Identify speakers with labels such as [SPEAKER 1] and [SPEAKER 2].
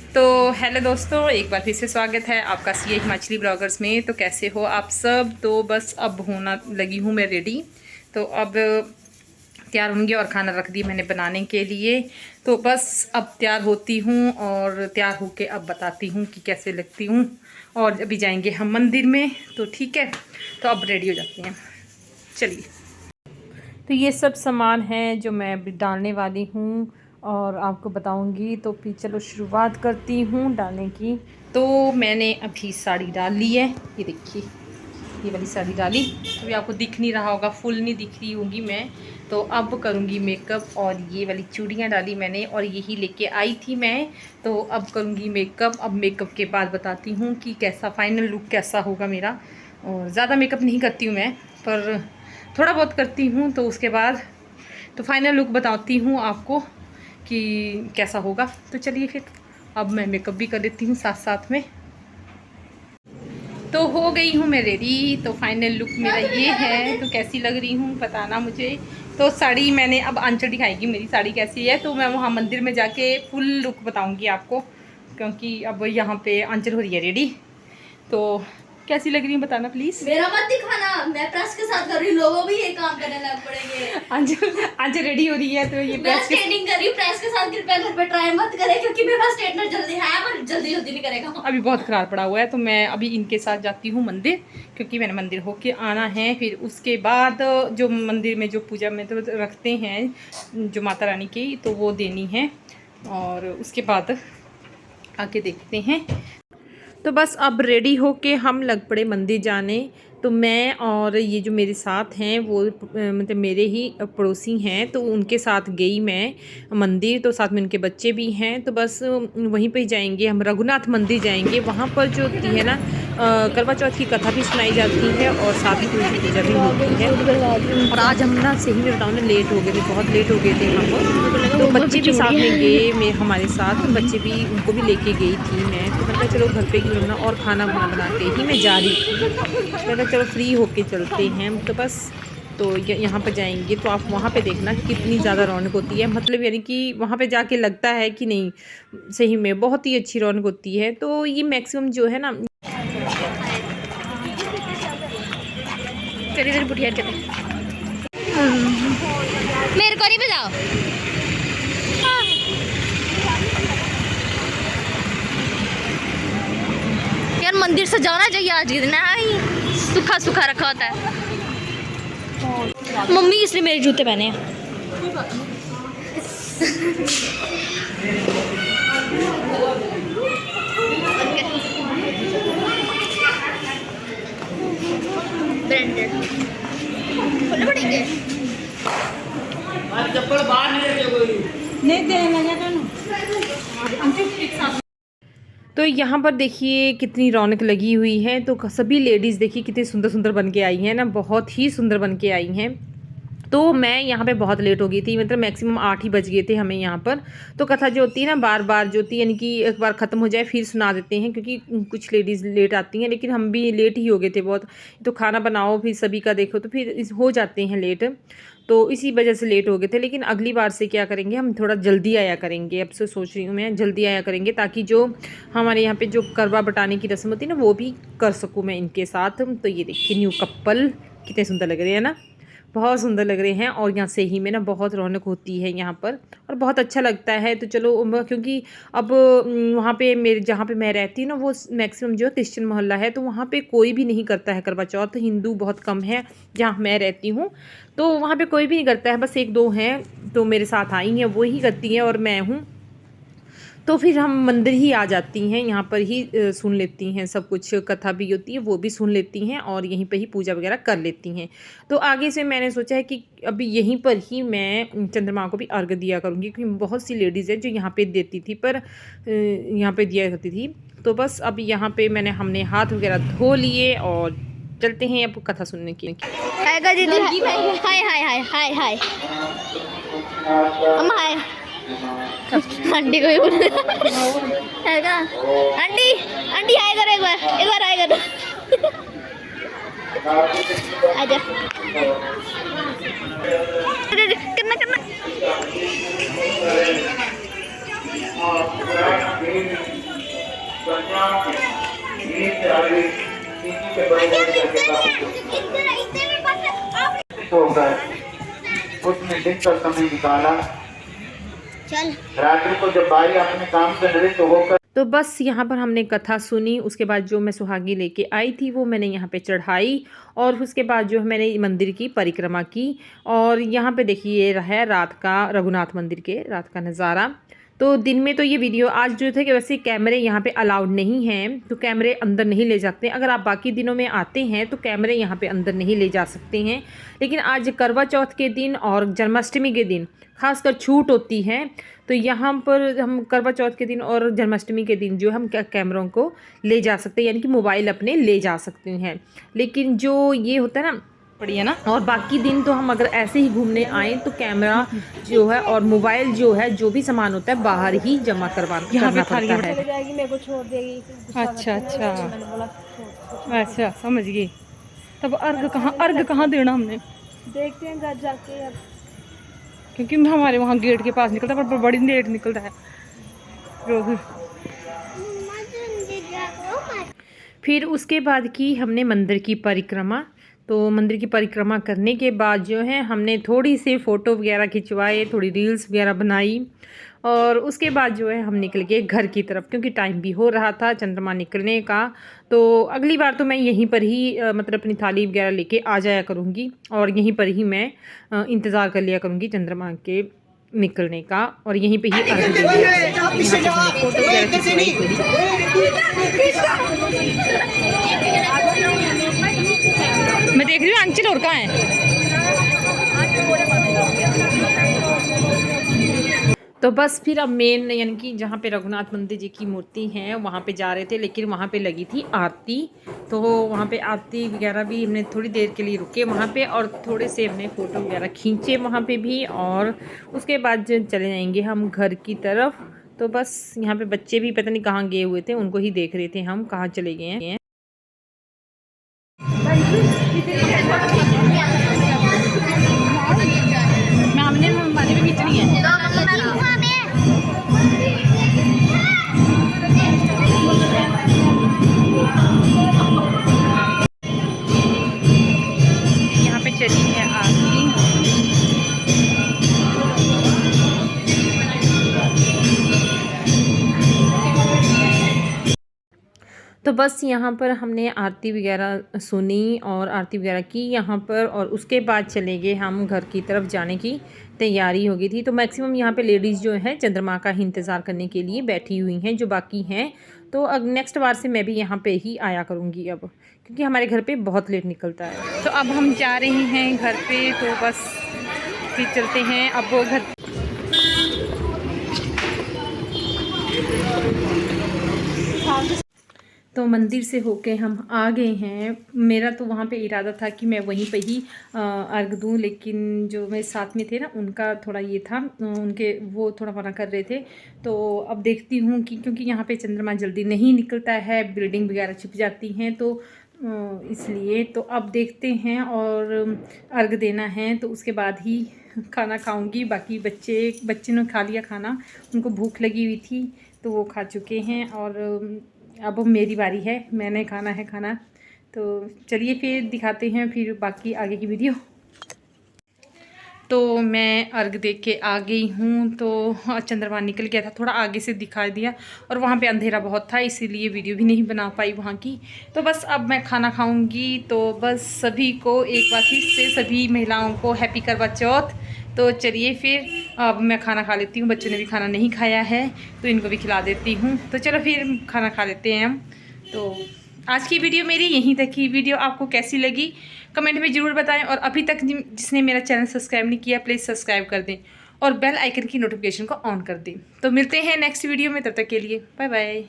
[SPEAKER 1] तो हेलो दोस्तों, एक बार फिर से स्वागत है आपका सीए हिमाचली ब्लॉगर्स में। तो कैसे हो आप सब। तो बस अब होना लगी हूँ मैं रेडी। तो अब तैयार होंगे और खाना रख दी मैंने बनाने के लिए। तो बस अब तैयार होती हूँ और तैयार होके अब बताती हूँ कि कैसे लगती हूँ। और अभी जाएंगे हम मंदिर में, तो ठीक है। तो अब रेडी हो जाते हैं, चलिए। तो ये सब सामान है जो मैं अभी डालने वाली हूँ और आपको बताऊंगी। तो फिर चलो शुरुआत करती हूँ डालने की। तो मैंने अभी साड़ी डाल ली है, ये देखिए, ये वाली साड़ी डाली। अभी आपको दिख नहीं रहा होगा, फुल नहीं दिख रही होगी मैं। तो अब करूँगी मेकअप, और ये वाली चूड़ियाँ डाली मैंने और यही लेके आई थी मैं। तो अब करूँगी मेकअप। अब मेकअप के बाद बताती हूँ कि कैसा फाइनल लुक कैसा होगा मेरा। और ज़्यादा मेकअप नहीं करती हूँ मैं, पर थोड़ा बहुत करती हूँ। तो उसके बाद तो फाइनल लुक बताती हूँ आपको कि कैसा होगा। तो चलिए फिर अब मैं मेकअप भी कर लेती हूँ साथ साथ में। तो हो गई हूँ मैं रेडी। तो फाइनल लुक मेरा ये है। तो कैसी लग रही हूँ बताना मुझे। तो साड़ी मैंने, अब आंचल दिखाएगी मेरी साड़ी कैसी है। तो मैं वहाँ मंदिर में जाके फुल लुक बताऊँगी आपको, क्योंकि अब यहाँ पे आंचल हो रही है रेडी। तो कैसी लग रही है बताना प्लीज।
[SPEAKER 2] मेरा मत दिखाना, मैं प्रेस के साथ कर रही हूँ, लोगों भी ये काम करने लग पड़ेंगे।
[SPEAKER 1] आज रेडी हो रही है तो ये
[SPEAKER 2] मैं स्ट्रेटनिंग कर रही हूँ प्रेस के साथ। कृपया घर पे ट्राई मत करें, क्योंकि मेरे पास स्ट्रेटनर जल्दी है पर जल्दी नहीं करेगा।
[SPEAKER 1] अभी बहुत खराब पड़ा हुआ है। तो मैं अभी इनके साथ जाती हूँ मंदिर, क्योंकि मैंने मंदिर होके आना है। फिर उसके बाद जो मंदिर में जो पूजा में तो रखते हैं जो माता रानी की, तो वो देनी है। और उसके बाद आके देखते हैं। तो बस अब रेडी होके हम लग पड़े मंदिर जाने। तो मैं और ये जो मेरे साथ हैं वो मतलब मेरे ही पड़ोसी हैं, तो उनके साथ गई मैं मंदिर। तो साथ में उनके बच्चे भी हैं। तो बस वहीं पे जाएंगे हम, रघुनाथ मंदिर जाएंगे। वहाँ पर जो होती है ना करवा चौथ की कथा भी सुनाई जाती है और साथ ही तुलसी पूजा भी होती है। और आज हम ना सही में बताऊँ ना लेट हो गए थे, बहुत लेट हो गए थे यहाँ पर। तो बच्चे भी साथ में गए मैं हमारे साथ, तो बच्चे भी, उनको भी लेके गई थी मैं। तो मतलब चलो घर पे क्यों ना, और खाना बना के ही मैं जा रही थी। मतलब चलो फ्री होके चलते हैं। तो बस तो यहाँ पर जाएंगे तो आप वहाँ पे देखना कितनी ज़्यादा रौनक होती है। मतलब यानी कि वहाँ पे जाके लगता है कि नहीं, सही में बहुत ही अच्छी रौनक होती है। तो ये मैक्सिमम जो है ना,
[SPEAKER 2] चलिए तेरी बुढ़िया चले, मेरे को नहीं बजाओ। यार मंदिर से जाना चाहिए आज के दिन, सूखा सूखा रखा होता है। मम्मी इसलिए मेरे जूते पहने हैं।
[SPEAKER 1] चप्पल बाहर नहीं देना। तो यहाँ पर देखिए कितनी रौनक लगी हुई है। तो सभी लेडीज़ देखिए कितनी सुंदर सुंदर बन के आई हैं ना, बहुत ही सुंदर बन के आई हैं। तो मैं यहाँ पे बहुत लेट हो गई थी, मतलब मैक्सिमम 8 ही बज गए थे हमें यहाँ पर। तो कथा जो होती है ना बार बार जो होती है, यानी कि एक बार ख़त्म हो जाए फिर सुना देते हैं, क्योंकि कुछ लेडीज़ लेट आती हैं। लेकिन हम भी लेट ही हो गए थे बहुत। तो खाना बनाओ फिर सभी का देखो, तो फिर हो जाते हैं लेट। तो इसी वजह से लेट हो गए थे। लेकिन अगली बार से क्या करेंगे, हम थोड़ा जल्दी आया करेंगे। अब से सोच रही हूँ मैं जल्दी आया करेंगे, ताकि जो हमारे यहाँ पे जो करवा बटाने की रस्म होती है ना, वो भी कर सकूँ मैं इनके साथ। तो ये देखिए न्यू कपल कितने सुंदर लग रहे हैं ना, बहुत सुंदर लग रहे हैं। और यहाँ से ही में ना बहुत रौनक होती है यहाँ पर, और बहुत अच्छा लगता है। तो चलो क्योंकि अब वहाँ पे मेरे जहाँ पे मैं रहती हूँ ना, वो मैक्सिमम जो है क्रिश्चियन मोहल्ला है। तो वहाँ पे कोई भी नहीं करता है करवा चौथ, हिंदू बहुत कम है जहाँ मैं रहती हूँ। तो वहाँ पे कोई भी नहीं करता है, बस एक दो हैं तो मेरे साथ आई हैं, वो ही करती हैं और मैं हूँ। तो फिर हम मंदिर ही आ जाती हैं, यहाँ पर ही सुन लेती हैं सब कुछ, कथा भी होती है वो भी सुन लेती हैं और यहीं पर ही पूजा वगैरह कर लेती हैं। तो आगे से मैंने सोचा है कि अभी यहीं पर ही मैं चंद्रमा को भी अर्घ दिया करूँगी, क्योंकि बहुत सी लेडीज़ है जो यहाँ पे देती थी, पर यहाँ पे दिया करती थी। तो बस अभी यहाँ पे हमने हाथ वगैरह धो लिए और चलते हैं अब कथा सुनने की।
[SPEAKER 2] हाय दीदी, हाय हाय हाय हाय हाय अम्मा, हाय आंटी को भी बोल है का। आंटी आंटी हाय करो, एक बार हाय करो। आजा करना करना।
[SPEAKER 3] उसने दिन का समय निकाला,
[SPEAKER 2] चल
[SPEAKER 3] रात्रि को जब बाई अपने काम से निवृत्त होकर
[SPEAKER 1] तो बस यहाँ पर हमने कथा सुनी। उसके बाद जो मैं सुहागी लेके आई थी वो मैंने यहाँ पे चढ़ाई, और उसके बाद जो है मैंने मंदिर की परिक्रमा की। और यहाँ पे देखिए ये है रात का रघुनाथ मंदिर के रात का नज़ारा। तो दिन में तो ये वीडियो आज जो थे कि वैसे कैमरे यहाँ पे अलाउड नहीं हैं, तो कैमरे अंदर नहीं ले जाते। अगर आप बाकी दिनों में आते हैं तो कैमरे यहाँ पे अंदर नहीं ले जा सकते हैं, लेकिन आज करवा चौथ के दिन और जन्माष्टमी के दिन खासकर छूट होती है। तो यहाँ पर हम करवा चौथ के दिन और जन्माष्टमी के दिन जो हम कैमरों को ले जा सकते हैं, यानी कि मोबाइल अपने ले जा सकते हैं। लेकिन जो ये होता है ना
[SPEAKER 4] बढ़िया ना,
[SPEAKER 1] और बाकी दिन तो हम अगर ऐसे ही घूमने आए तो कैमरा जो है और मोबाइल जो है जो भी सामान होता है बाहर ही जमा करना पड़ता है।
[SPEAKER 4] अच्छा अच्छा अच्छा, समझ गई। तब अर्घ कहाँ देना हमने,
[SPEAKER 2] देखते हैं घर जाके अब।
[SPEAKER 4] क्योंकि हमारे वहाँ गेट के पास निकलता है पर बड़ी लेट निकलता है।
[SPEAKER 1] फिर उसके बाद की हमने मंदिर की परिक्रमा। तो मंदिर की परिक्रमा करने के बाद जो है हमने थोड़ी सी फ़ोटो वगैरह खिंचवाए, थोड़ी रील्स वगैरह बनाई, और उसके बाद जो है हम निकल गए घर की तरफ, क्योंकि टाइम भी हो रहा था चंद्रमा निकलने का। तो अगली बार तो मैं यहीं पर ही मतलब अपनी थाली वगैरह लेके आ जाया करूँगी, और यहीं पर ही मैं इंतज़ार कर लिया करूँगी चंद्रमा के निकलने का, और यहीं पे ही अर्घ दे दिया। फोटो वगैरह खिंचवाई थोड़ी।
[SPEAKER 4] मैं देख रही हूँ अंचल और कहाँ है।
[SPEAKER 1] तो बस फिर अब मेन यानी कि जहाँ पे रघुनाथ मंदिर जी की मूर्ति है वहाँ पे जा रहे थे, लेकिन वहाँ पे लगी थी आरती। तो वहाँ पे आरती वगैरह भी हमने थोड़ी देर के लिए रुके वहाँ पे, और थोड़े से हमने फ़ोटो वगैरह खींचे वहाँ पे भी, और उसके बाद चले जाएंगे हम घर की तरफ। तो बस यहाँ पे बच्चे भी पता नहीं कहाँ गए हुए थे, उनको ही देख रहे थे हम कहाँ चले गए हैं।
[SPEAKER 4] हमने हमारी भी खींचनी है।
[SPEAKER 1] यहाँ पे चली है आरती। तो बस यहाँ पर हमने आरती वगैरह सुनी और आरती वगैरह की यहाँ पर, और उसके बाद चले गए हम घर की तरफ जाने की तैयारी हो गई थी। तो मैक्सिमम यहाँ पे लेडीज़ जो है चंद्रमा का ही इंतज़ार करने के लिए बैठी हुई हैं, जो बाकी हैं। तो अब नेक्स्ट बार से मैं भी यहाँ पे ही आया करूँगी अब, क्योंकि हमारे घर पे बहुत लेट निकलता है।
[SPEAKER 4] तो अब हम जा रहे हैं घर पे, तो बस फिर चलते हैं अब वो घर।
[SPEAKER 1] तो मंदिर से होके हम आ गए हैं। मेरा तो वहाँ पे इरादा था कि मैं वहीं पे ही अर्घ दूँ, लेकिन जो मेरे साथ में थे ना उनका थोड़ा ये था, उनके वो थोड़ा मना कर रहे थे। तो अब देखती हूँ कि क्योंकि यहाँ पे चंद्रमा जल्दी नहीं निकलता है, बिल्डिंग वगैरह छिप जाती हैं, तो इसलिए तो अब देखते हैं, और अर्घ देना है तो उसके बाद ही खाना खाऊंगी। बाकी बच्चे ने खा लिया खाना, उनको भूख लगी हुई थी तो वो खा चुके हैं, और अब मेरी बारी है, मैंने खाना है खाना। तो चलिए फिर दिखाते हैं फिर बाकी आगे की वीडियो। तो मैं अर्घ देख के आ गई हूँ। तो चंद्रमा निकल गया था, थोड़ा आगे से दिखाई दिया, और वहाँ पे अंधेरा बहुत था इसीलिए वीडियो भी नहीं बना पाई वहाँ की। तो बस अब मैं खाना खाऊंगी। तो बस सभी को एक बार फिर से सभी महिलाओं को हैप्पी करवा चौथ। तो चलिए फिर अब मैं खाना खा लेती हूँ, बच्चों ने भी खाना नहीं खाया है तो इनको भी खिला देती हूँ। तो चलो फिर खाना खा लेते हैं हम। तो आज की वीडियो मेरी यहीं तक की। वीडियो आपको कैसी लगी कमेंट में ज़रूर बताएं, और अभी तक जिसने मेरा चैनल सब्सक्राइब नहीं किया प्लीज़ सब्सक्राइब कर दें, और बेल आइकन की नोटिफिकेशन को ऑन कर दें। तो मिलते हैं नेक्स्ट वीडियो में, तब तक के लिए बाय बाय।